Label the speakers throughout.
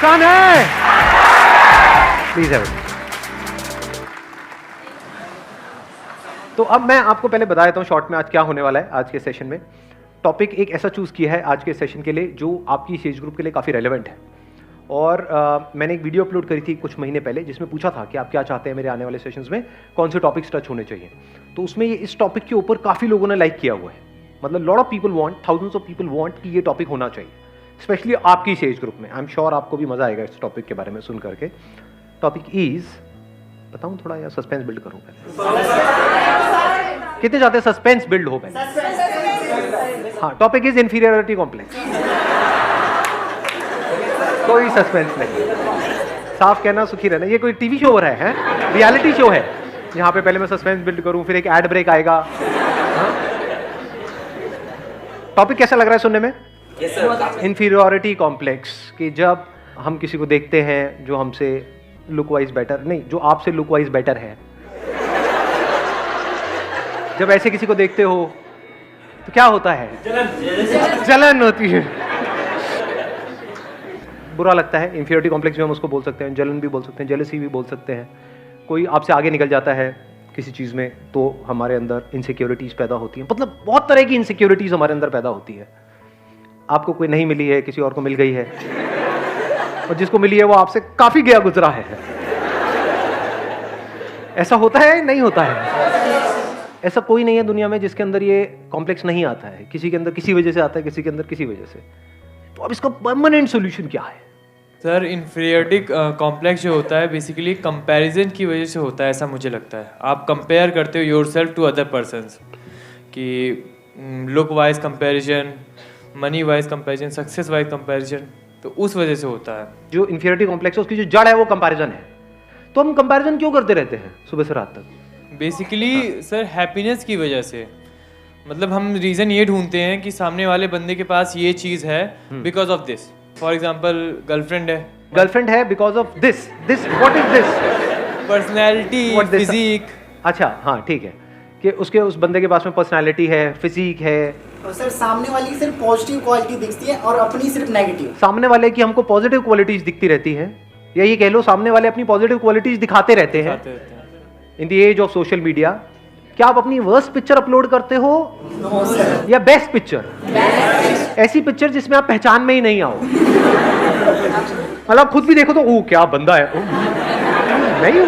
Speaker 1: मुस्कान है, प्लीज है। तो अब मैं आपको पहले बता देता हूँ शॉर्ट में आज क्या होने वाला है। आज के सेशन में टॉपिक एक ऐसा चूज किया है आज के सेशन के लिए जो आपकी एज ग्रुप के लिए काफ़ी रेलेवेंट है। और मैंने एक वीडियो अपलोड करी थी कुछ महीने पहले जिसमें पूछा था कि आप क्या चाहते हैं मेरे आने वाले सेशंस में कौन से टॉपिक्स टच होने चाहिए। तो उसमें ये इस टॉपिक के ऊपर काफ़ी लोगों ने लाइक किया हुआ है। मतलब lot of people want, thousands of people want कि ये टॉपिक होना चाहिए, स्पेशली आपकी एज ग्रुप में। आई एम श्योर आपको भी मजा आएगा इस टॉपिक के बारे में सुन करके। टॉपिक इज, बताऊं थोड़ा या सस्पेंस बिल्ड करूं पहले? कितने चाहते हैं सस्पेंस बिल्ड हो पहले? हाँ, टॉपिक इज इंफीरियरिटी कॉम्प्लेक्स। कोई सस्पेंस नहीं, साफ कहना सुखी रहना। ये कोई टीवी शो हो रहा है, रियलिटी शो है यहाँ पे पहले मैं सस्पेंस बिल्ड करूं फिर एक एड ब्रेक आएगा। टॉपिक कैसा लग रहा है सुनने में? इंफीरियरिटी कॉम्प्लेक्स, कि जब हम किसी को देखते हैं जो हमसे लुक वाइज बेटर, नहीं जो आपसे लुक वाइज बेटर है, जब ऐसे किसी को देखते हो तो क्या होता है? जलन होती है, बुरा लगता है। इंफीरियरिटी कॉम्प्लेक्स भी हम उसको बोल सकते हैं, जलन भी बोल सकते हैं, जेलसी भी बोल सकते हैं। कोई आपसे आगे निकल जाता है किसी चीज़ में तो हमारे अंदर इनसिक्योरिटीज़ पैदा होती हैं। मतलब बहुत तरह की इनसिक्योरिटीज़ हमारे अंदर पैदा होती है। आपको कोई नहीं मिली है, किसी और को मिल गई है, और जिसको मिली है वो आपसे काफ़ी गया गुजरा है। ऐसा होता है नहीं होता है? ऐसा कोई नहीं है दुनिया में जिसके अंदर ये कॉम्प्लेक्स नहीं आता है। किसी के अंदर किसी वजह से आता है, किसी के अंदर किसी वजह से। तो अब इसका परमानेंट सोल्यूशन क्या है?
Speaker 2: सर, इंफीरियरिटी कॉम्प्लेक्स जो होता है बेसिकली कंपैरिजन की वजह से होता है, ऐसा मुझे लगता है। आप कंपेयर करते हो योरसेल्फ टू अदर पर्सन्स, कि look wise comparison, money wise comparison, success wise comparison, तो उस वजह से होता है।
Speaker 1: जो इंफीरियरिटी कॉम्प्लेक्स है उसकी जो जड़ है वो कंपैरिजन है। तो हम कंपैरिजन क्यों करते रहते हैं सुबह से रात तक?
Speaker 2: बेसिकली सर हैप्पीनेस की वजह से। मतलब हम रीज़न ये ढूंढते हैं कि सामने वाले बंदे के पास ये चीज़ है because of this. For example girlfriend है because of this. What is this? Personality, physique.
Speaker 1: अच्छा, हाँ ठीक है, कि उसके उस बंदे के पास में पर्सनैलिटी है, फिजिक है।
Speaker 3: और सर सामने वाले की सिर्फ पॉजिटिव क्वालिटी दिखती है और अपनी सिर्फ नेगेटिव।
Speaker 1: सामने वाले की हमको पॉजिटिव क्वालिटीज दिखती रहती हैं, या ये कह लो सामने वाले अपनी पॉजिटिव क्वालिटीज दिखाते रहते हैं। In the age of social media, क्या आप अपनी वर्स्ट पिक्चर अपलोड करते हो या बेस्ट पिक्चर? ऐसी पिक्चर जिसमें आप पहचान में ही नहीं आओ। मतलब खुद भी देखो तो ओ क्या बंदा है, नहीं हो।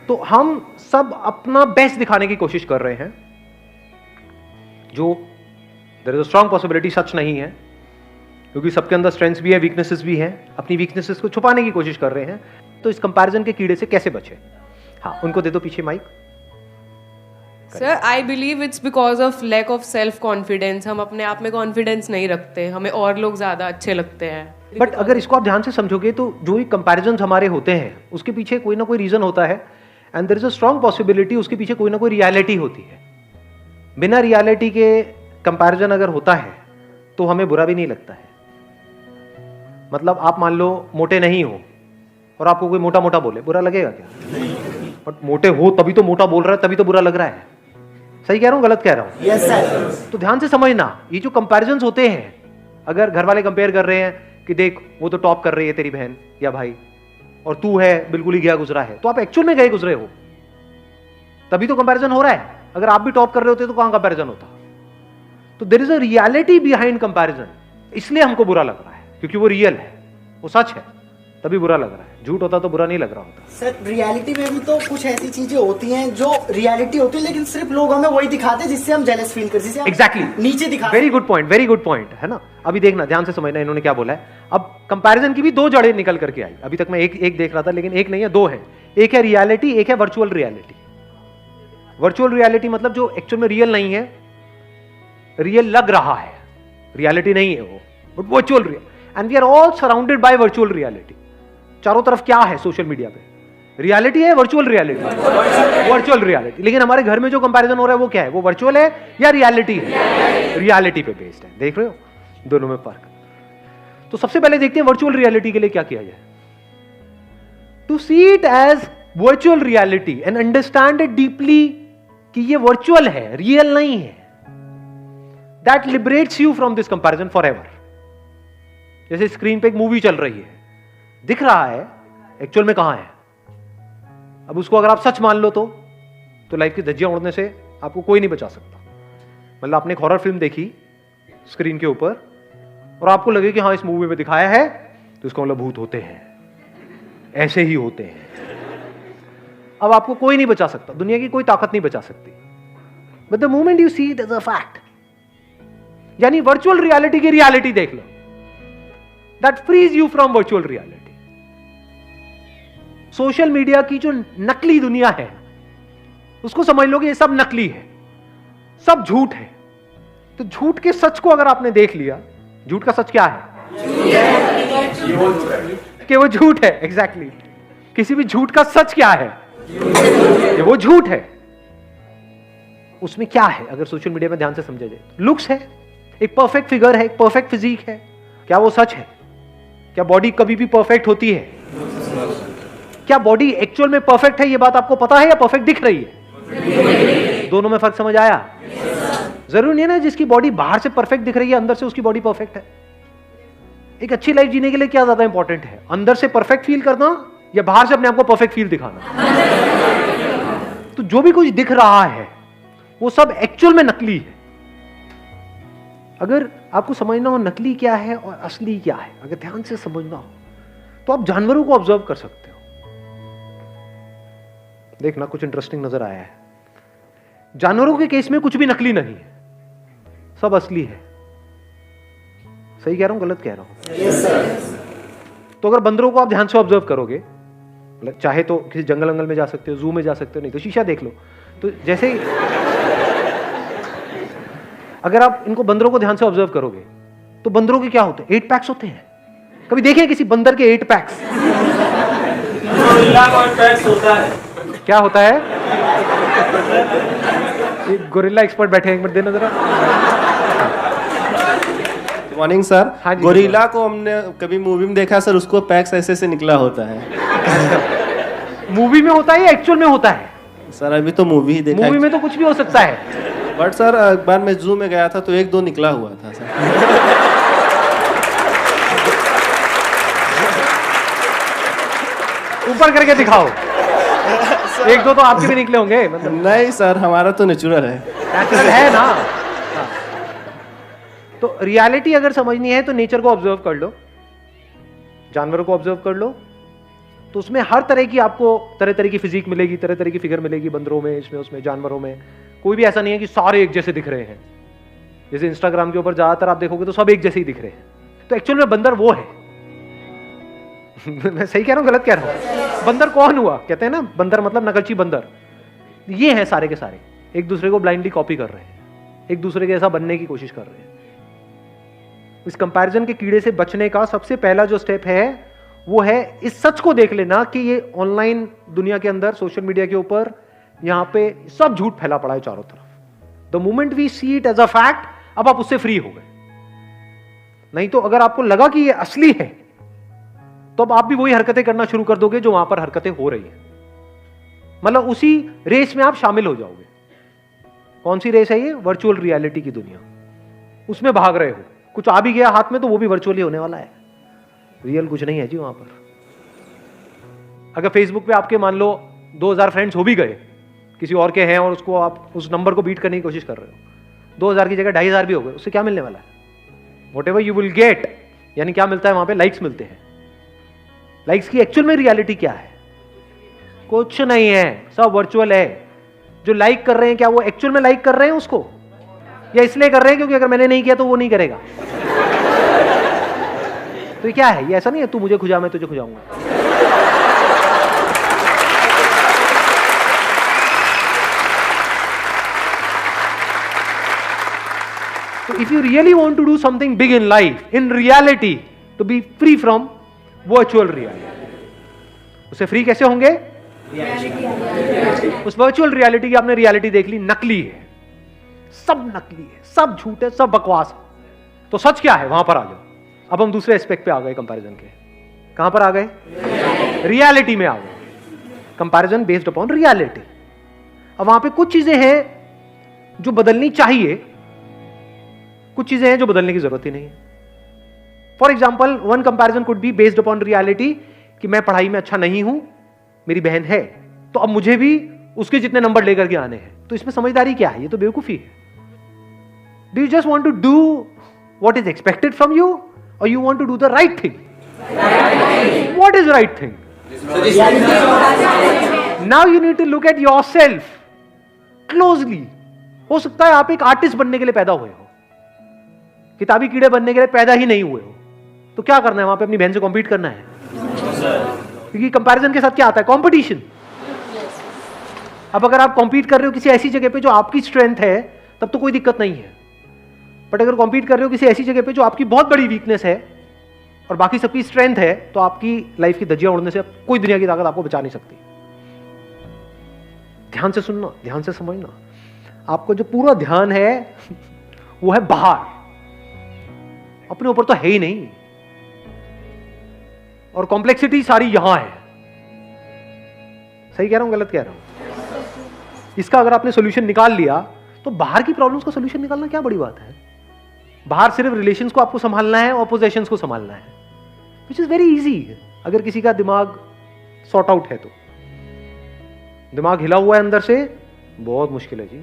Speaker 1: तो हम सब अपना बेस्ट दिखाने की कोशिश कर रहे हैं, जो there is a strong possibility सच नहीं है, क्योंकि सबके अंदर स्ट्रेंथ्स भी है, वीकनेसेस भी हैं। अपनी वीकनेसेस को छुपाने की कोशिश कर रहे हैं। तो इस कंपैरिजन के कीड़े से कैसे बचे? हाँ, उनको दे दो पीछे mike.
Speaker 4: Sir, I believe it's because of lack of self confidence. हम अपने आप में कॉन्फिडेंस नहीं रखते, हमें और लोग ज्यादा अच्छे लगते हैं।
Speaker 1: बट अगर इसको आप ध्यान से समझोगे तो जो ये कंपैरिजन हमारे होते हैं उसके पीछे कोई ना कोई रीजन होता है, and there is a strong possibility उसके पीछे कोई ना कोई रियलिटी होती है। बिना रियलिटी के कंपैरिजन अगर होता है तो हमें बुरा भी नहीं लगता है। मतलब आप मान लो मोटे नहीं हो और आपको कोई मोटा मोटा बोले, बुरा लगेगा क्या? बट मोटे हो तभी तो मोटा बोल रहा है, तभी तो बुरा लग रहा है। सही कह रहा हूँ गलत कह रहा हूँ?
Speaker 3: Yes sir.
Speaker 1: तो ध्यान से समझना, ये जो कंपैरिजन्स होते हैं, अगर घर वाले कंपेयर कर रहे हैं कि देख वो तो टॉप कर रही है तेरी बहन या भाई, और तू है बिल्कुल ही गया गुजरा है, तो आप एक्चुअल में गए गुजरे हो, तभी तो कंपैरिजन हो रहा है। अगर आप भी टॉप कर रहे होते तो कहां कंपैरिजन होता? तो there is a reality behind comparison, इसलिए हमको बुरा लग रहा है, क्योंकि वो रियल है, वो सच है, तभी बुरा लग रहा है। झूठ होता तो बुरा नहीं लग रहा होता।
Speaker 3: सर रियलिटी में भी तो कुछ ऐसी चीजें होती हैं जो रियलिटी होती है, लेकिन सिर्फ लोग हमें वही दिखाते हैं जिससे हम जेलस फील करते हैं,
Speaker 1: एग्जैक्टली
Speaker 3: नीचे दिखाते।
Speaker 1: वेरी गुड पॉइंट है ना। अभी देखना, ध्यान से समझना इन्होंने क्या बोला है। अब कंपैरिजन की भी दो जड़ें निकल करके आई। अभी तक मैं एक देख रहा था, लेकिन एक नहीं है, दो है। एक है रियलिटी, एक है वर्चुअल रियलिटी। वर्चुअल रियलिटी मतलब जो एक्चुअल में रियल नहीं है, रियल लग रहा है, रियलिटी नहीं है वो, but virtual real. And we are all surrounded by virtual reality. चारों तरफ क्या है सोशल मीडिया पे? रियलिटी है, वर्चुअल रियलिटी, वर्चुअल रियलिटी। लेकिन हमारे घर में जो कंपैरिजन हो रहा है वो क्या है? वो वर्चुअल है या रियलिटी है? रियलिटी पे बेस्ड है। देख रहे हो दोनों में फर्क? तो सबसे पहले देखते हैं वर्चुअल रियलिटी के लिए क्या किया जाए। To see it as virtual reality and understand it deeply कि ये वर्चुअल है, रियल नहीं है, that liberates you from this comparison forever. जैसे स्क्रीन पे एक मूवी चल रही है, दिख रहा है, एक्चुअल में कहां है। अब उसको अगर आप सच मान लो तो लाइफ की धज्जियां उड़ने से आपको कोई नहीं बचा सकता। मतलब आपने एक हॉरर फिल्म देखी स्क्रीन के ऊपर और आपको लगे कि हाँ इस मूवी में दिखाया है, तो इसका मतलब भूत होते हैं, ऐसे ही होते हैं। अब आपको कोई नहीं बचा सकता, दुनिया की कोई ताकत नहीं बचा सकती। But the moment you see it as a fact, यानी वर्चुअल रियलिटी की रियलिटी देख लो, that freeze you from virtual reality. Social media की जो नकली दुनिया है उसको समझ लो कि ये सब नकली है, सब झूठ है। तो झूठ के सच को अगर आपने देख लिया, झूठ का सच क्या है? कि वो झूठ है। एग्जैक्टली किसी भी झूठ का सच क्या है? कि वो झूठ है। उसमें क्या है अगर सोशल मीडिया में ध्यान से समझा जाए? लुक्स है, एक परफेक्ट फिगर है, एक परफेक्ट फिजिक है। क्या वो सच है? क्या बॉडी कभी भी परफेक्ट होती है? क्या बॉडी एक्चुअल में परफेक्ट है, ये बात आपको पता है, या परफेक्ट दिख रही है? दोनों में फर्क समझ आया? जरूरी नहीं है ना जिसकी बॉडी बाहर से परफेक्ट दिख रही है अंदर से उसकी बॉडी परफेक्ट है। एक अच्छी लाइफ जीने के लिए क्या ज्यादा इंपॉर्टेंट है, अंदर से परफेक्ट फील करना या बाहर से अपने आप को परफेक्ट फील दिखाना? तो जो भी कुछ दिख रहा है वो सब एक्चुअल में नकली है। अगर आपको समझना हो नकली क्या है और असली क्या है, अगर ध्यान से समझना हो तो आप जानवरों को ऑब्जर्व कर सकते हो। देखना कुछ इंटरेस्टिंग नजर आया है। जानवरों के केस में कुछ भी नकली नहीं है, सब असली है। सही कह रहा हूं, गलत कह रहा हूं?
Speaker 3: Yes sir.
Speaker 1: तो अगर बंदरों को आप ध्यान से ऑब्जर्व करोगे, चाहे तो किसी जंगल में जा सकते हो, जू में जा सकते हो, नहीं तो शीशा देख लो। तो जैसे ही अगर आप इनको बंदरों को ध्यान से ऑब्जर्व करोगे तो बंदरों के क्या होते हैं? 8 पैक्स होते हैं। कभी देखे किसी बंदर के 8 पैक्स?
Speaker 5: होता है।
Speaker 1: क्या होता है? एक गोरिल्ला एक्सपर्ट बैठे हैं, एक मिनट देना जरा।
Speaker 5: Morning sir.
Speaker 1: हाँ जी,
Speaker 5: गोरिल्ला को हमने कभी मूवी में देखा सर, उसको पैक्स ऐसे से निकला होता है।
Speaker 1: मूवी में होता है या एक्चुअल में होता है?
Speaker 5: सर अभी तो मूवी ही देखा।
Speaker 1: मूवी में तो कुछ भी हो सकता है।
Speaker 5: बट सर एक बार मैं जू में गया था तो 1-2 निकला हुआ था सर।
Speaker 1: ऊपर करके दिखाओ। 1-2 तो आपके भी निकले होंगे, मतलब
Speaker 5: नहीं सर, हमारा तो नेचुरल है।
Speaker 1: नेचुरल है ना। हाँ। तो रियलिटी अगर समझनी है तो नेचर को ऑब्जर्व कर लो, जानवरों को ऑब्जर्व कर लो, तो उसमें हर तरह की आपको तरह तरह की फिजिक मिलेगी, तरह तरह की फिगर मिलेगी। बंदरों में, इसमें, उसमें, जानवरों में कोई भी ऐसा नहीं है कि सारे एक जैसे दिख रहे हैं। जैसे इंस्टाग्राम के ऊपर ज्यादातर आप देखोगे तो सब एक जैसे ही दिख रहे हैं। तो एक्चुअल में बंदर वो है। मैं सही कह रहा हूं, गलत कह रहा हूं? बंदर कौन हुआ? कहते हैं ना बंदर मतलब नकलची बंदर। ये हैं सारे के सारे, एक दूसरे को ब्लाइंडली कॉपी कर रहे हैं, एक दूसरे के ऐसा बनने की कोशिश कर रहे हैं। इस कंपैरिजन के कीड़े से बचने का सबसे पहला जो स्टेप है वो है इस सच को देख लेना कि ये ऑनलाइन दुनिया के अंदर, सोशल मीडिया के ऊपर, यहां पे सब झूठ फैला पड़ा है चारों तरफ। The moment we see it as a fact, अब आप उससे फ्री हो गए। नहीं तो अगर आपको लगा कि ये असली है तो अब आप भी वही हरकतें करना शुरू कर दोगे जो वहां पर हरकतें हो रही हैं। मतलब उसी रेस में आप शामिल हो जाओगे। कौन सी रेस है ये? वर्चुअल रियलिटी की दुनिया। उसमें भाग रहे हो, कुछ आ भी गया हाथ में तो वो भी वर्चुअली होने वाला है, रियल कुछ नहीं है जी वहां पर। अगर फेसबुक पे आपके मान लो 2000 फ्रेंड्स हो भी गए, किसी और के हैं, और उसको आप उस नंबर को बीट करने की कोशिश कर रहे हो, 2000 की जगह 2500 भी हो गए, उससे क्या मिलने वाला है? What ever you will get, यानी क्या मिलता है वहां पे? लाइक्स मिलते हैं। लाइक्स की एक्चुअल में रियलिटी क्या है? कुछ नहीं है, सब वर्चुअल है। जो लाइक कर रहे हैं, क्या वो एक्चुअल में लाइक कर रहे हैं उसको, या इसलिए कर रहे हैं क्योंकि अगर मैंने नहीं किया तो वो नहीं करेगा? तो ये क्या है? ये ऐसा नहीं है तू मुझे खुजा मैं तुझे खुजाऊंगा। So if you really want to do something big in life, in reality, to be free from virtual reality, उससे फ्री कैसे होंगे? उस वर्चुअल रियलिटी की आपने रियलिटी देख ली, नकली है, सब नकली है, सब झूठ है, सब बकवास है। तो सच क्या है? वहां पर आ जाओ। अब हम दूसरे एस्पेक्ट पे आ गए कंपैरिजन के। कहां पर आ गए? रियलिटी में आ गए। Comparison based upon reality. अब वहां पे कुछ चीजें हैं जो बदलनी चाहिए, कुछ चीजें हैं जो बदलने की जरूरत ही नहीं है। For example one comparison could be based upon reality कि मैं पढ़ाई में अच्छा नहीं हूं, मेरी बहन है, तो अब मुझे भी उसके जितने नंबर लेकर के आने हैं। तो इसमें समझदारी क्या है? ये तो बेवकूफी है। Do you just want to do what is expected from you और you want to do the right thing? What is right thing? Now you need to look at yourself closely. हो सकता है आप एक आर्टिस्ट बनने के लिए पैदा हुए हो, किताबी कीड़े बनने के लिए पैदा ही नहीं हुए हो। तो क्या करना है? वहां पे अपनी बहन से कॉम्पीट करना है, क्योंकि कंपैरिजन के साथ क्या आता है? कंपटीशन। अब अगर आप कॉम्पीट कर रहे हो किसी ऐसी जगह पे जो आपकी स्ट्रेंथ है, तब तो कोई दिक्कत नहीं है। बट अगर कॉम्पीट कर रहे हो किसी ऐसी जगह पे जो आपकी बहुत बड़ी वीकनेस है और बाकी सबकी स्ट्रेंथ है, तो आपकी लाइफ की धज्जियां उड़ने से कोई दुनिया की ताकत आपको बचा नहीं सकती। ध्यान से सुनना, ध्यान से समझना। आपको जो पूरा ध्यान है वो है बाहर, अपने ऊपर तो है ही नहीं। और कॉम्प्लेक्सिटी सारी यहां है। सही कह रहा हूं, गलत कह रहा हूं? इसका अगर आपने सॉल्यूशन निकाल लिया तो बाहर की प्रॉब्लम्स का सॉल्यूशन निकालना क्या बड़ी बात है? बाहर सिर्फ रिलेशंस को आपको संभालना है और पोजेशंस को संभालना है, विच इज वेरी इजी। अगर किसी का दिमाग सॉर्ट आउट है तो। दिमाग हिला हुआ है अंदर से, बहुत मुश्किल है जी,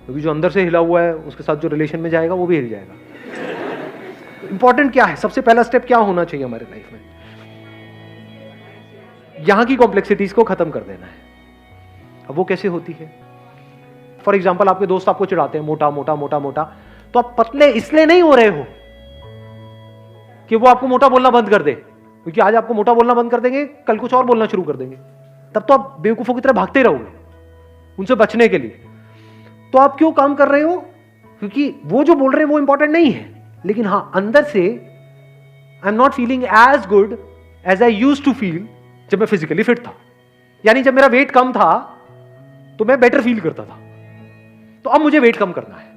Speaker 1: क्योंकि जो अंदर से हिला हुआ है उसके साथ जो रिलेशन में जाएगा वो भी हिल जाएगा। इंपॉर्टेंट क्या है? सबसे पहला स्टेप क्या होना चाहिए हमारे लाइफ में? यहां की कॉम्प्लेक्सिटीज को खत्म कर देना है। अब वो कैसे होती है? फॉर एग्जाम्पल, आपके दोस्त आपको चिढ़ाते हैं, मोटा मोटा मोटा मोटा, तो आप पतले इसलिए नहीं हो रहे हो कि वो आपको मोटा बोलना बंद कर दे, क्योंकि आज आपको मोटा बोलना बंद कर देंगे, कल कुछ और बोलना शुरू कर देंगे, तब तो आप बेवकूफों की तरह भागते रहोगे उनसे बचने के लिए। तो आप क्यों काम कर रहे हो? क्योंकि वो जो बोल रहे हैं वो इंपॉर्टेंट नहीं है, लेकिन हां, अंदर से I am not feeling as good as I used to feel जब मैं फिजिकली फिट था। यानी जब मेरा वेट कम था तो मैं बेटर फील करता था, तो अब मुझे वेट कम करना है।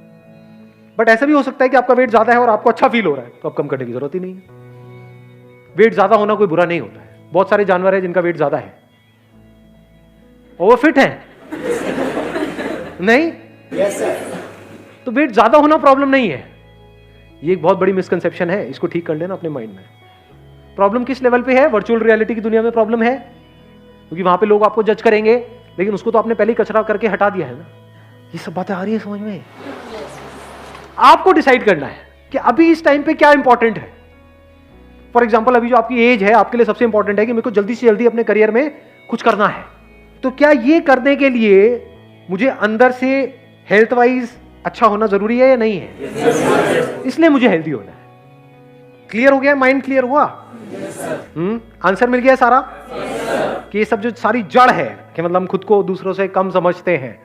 Speaker 1: बट ऐसा भी हो सकता है कि आपका वेट ज्यादा है और आपको अच्छा फील हो रहा है, तो अब कम करने की जरूरत ही नहीं है। वेट ज्यादा होना कोई बुरा नहीं होता है। बहुत सारे जानवर हैं जिनका वेट ज्यादा है और वो फिट है नहीं?
Speaker 3: Yes sir.
Speaker 1: तो वेट ज्यादा होना प्रॉब्लम नहीं है। ये एक बहुत बड़ी मिसकंसेप्शन है, इसको ठीक कर लेना अपने माइंड में। प्रॉब्लम किस लेवल पे है? वर्चुअल रियलिटी की दुनिया में प्रॉब्लम है, क्योंकि वहां पे लोग आपको जज करेंगे, लेकिन उसको तो आपने पहले ही कचरा करके हटा दिया है ना। ये सब बातें आ रही है समझ में? आपको डिसाइड करना है कि अभी इस टाइम पे क्या इंपॉर्टेंट है। फॉर एग्जाम्पल, अभी जो आपकी एज है, आपके लिए सबसे इंपॉर्टेंट है कि मेरे को जल्दी से जल्दी अपने करियर में कुछ करना है। तो क्या ये करने के लिए मुझे अंदर से हेल्थ वाइज अच्छा होना जरूरी है या नहीं है? इसलिए मुझे हेल्दी होना है। क्लियर हो गया? माइंड क्लियर हुआ? आंसर मिल गया सारा? कि ये सब जो सारी जड़ है कि मतलब हम खुद को दूसरों से कम समझते हैं,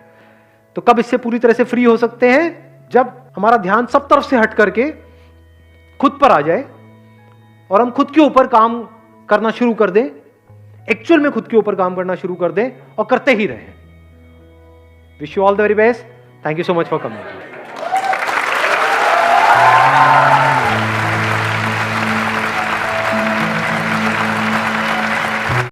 Speaker 1: तो कब इससे पूरी तरह से फ्री हो सकते हैं? जब हमारा ध्यान सब तरफ से हट करके खुद पर आ जाए और हम खुद के ऊपर काम करना शुरू कर दें, एक्चुअल में खुद के ऊपर काम करना शुरू कर दें और करते ही रहें। Wish you all the very best. Thank you so much for coming.